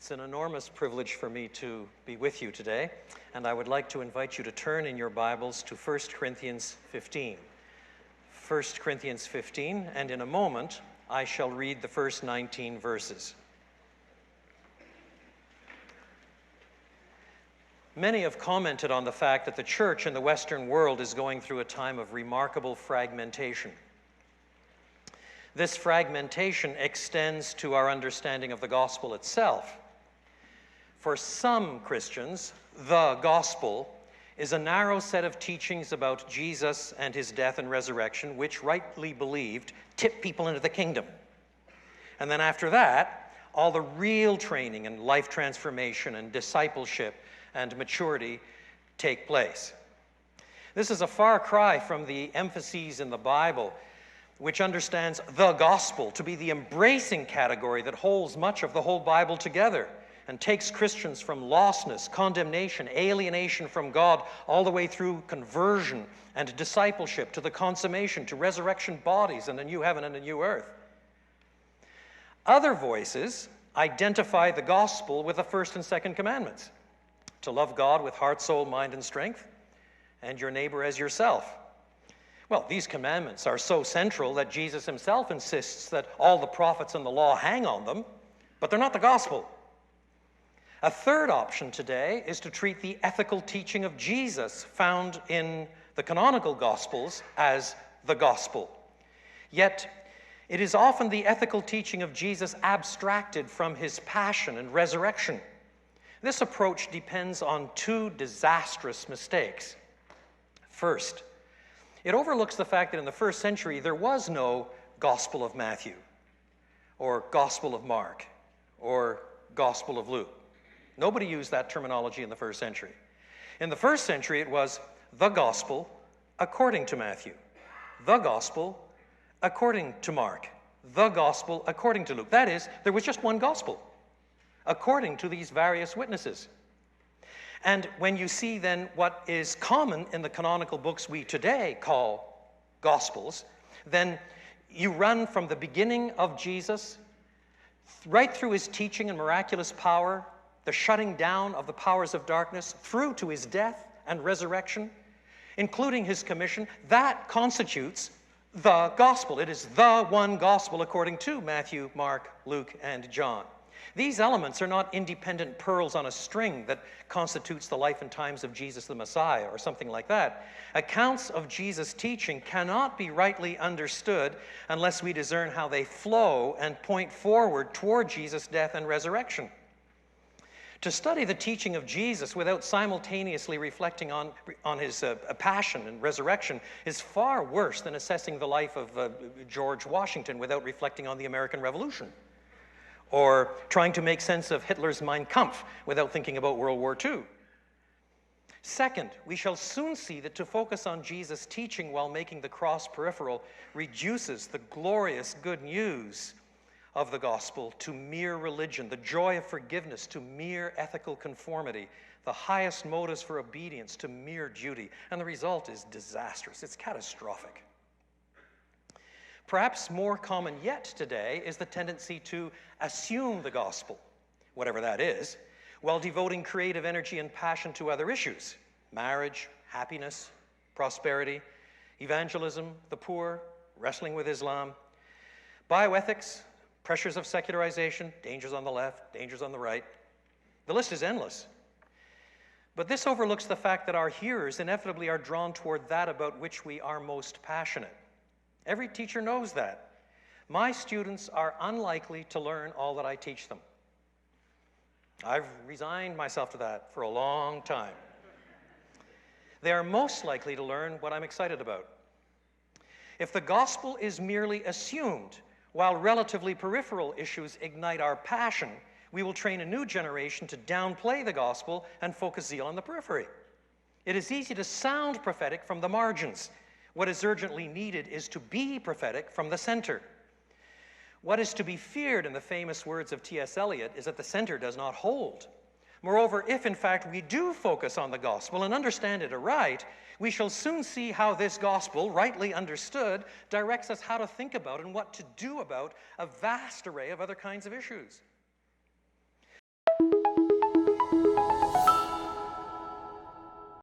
It's an enormous privilege for me to be with you today, and I would like to invite you to turn in your Bibles to 1 Corinthians 15. 1 Corinthians 15, and in a moment, I shall read the first 19 verses. Many have commented on the fact that the church in the Western world is going through a time of remarkable fragmentation. This fragmentation extends to our understanding of the gospel itself. For some Christians, the gospel is a narrow set of teachings about Jesus and his death and resurrection, which, rightly believed, tip people into the kingdom. And then after that, all the real training and life transformation and discipleship and maturity take place. This is a far cry from the emphases in the Bible, which understands the gospel to be the embracing category that holds much of the whole Bible together and takes Christians from lostness, condemnation, alienation from God, all the way through conversion and discipleship to the consummation, to resurrection bodies and a new heaven and a new earth. Other voices identify the gospel with the first and second commandments: to love God with heart, soul, mind, and strength, and your neighbor as yourself. Well, these commandments are so central that Jesus himself insists that all the prophets and the law hang on them, but they're not the gospel. A third option today is to treat the ethical teaching of Jesus found in the canonical Gospels as the gospel. Yet, it is often the ethical teaching of Jesus abstracted from his passion and resurrection. This approach depends on two disastrous mistakes. First, it overlooks the fact that in the first century there was no Gospel of Matthew, or Gospel of Mark, or Gospel of Luke. Nobody used that terminology in the first century. In the first century, it was the gospel according to Matthew, the gospel according to Mark, the gospel according to Luke. That is, there was just one gospel, according to these various witnesses. And when you see then what is common in the canonical books we today call gospels, then you run from the beginning of Jesus right through his teaching and miraculous power, the shutting down of the powers of darkness, through to his death and resurrection, including his commission. That constitutes the gospel. It is the one gospel according to Matthew, Mark, Luke, and John. These elements are not independent pearls on a string that constitutes the life and times of Jesus the Messiah or something like that. Accounts of Jesus' teaching cannot be rightly understood unless we discern how they flow and point forward toward Jesus' death and resurrection. To study the teaching of Jesus without simultaneously reflecting on his passion and resurrection is far worse than assessing the life of George Washington without reflecting on the American Revolution, or trying to make sense of Hitler's Mein Kampf without thinking about World War II. Second, we shall soon see that to focus on Jesus' teaching while making the cross peripheral reduces the glorious good news of the gospel to mere religion, the joy of forgiveness to mere ethical conformity, the highest motives for obedience to mere duty, and the result is disastrous. It's catastrophic. Perhaps more common yet today is the tendency to assume the gospel, whatever that is, while devoting creative energy and passion to other issues: marriage, happiness, prosperity, evangelism, the poor, wrestling with Islam, bioethics, pressures of secularization, dangers on the left, dangers on the right. The list is endless. But this overlooks the fact that our hearers inevitably are drawn toward that about which we are most passionate. Every teacher knows that. My students are unlikely to learn all that I teach them. I've resigned myself to that for a long time. They are most likely to learn what I'm excited about. If the gospel is merely assumed, while relatively peripheral issues ignite our passion, we will train a new generation to downplay the gospel and focus zeal on the periphery. It is easy to sound prophetic from the margins. What is urgently needed is to be prophetic from the center. What is to be feared, in the famous words of T.S. Eliot, is that the center does not hold. Moreover, if in fact we do focus on the gospel and understand it aright, we shall soon see how this gospel, rightly understood, directs us how to think about and what to do about a vast array of other kinds of issues.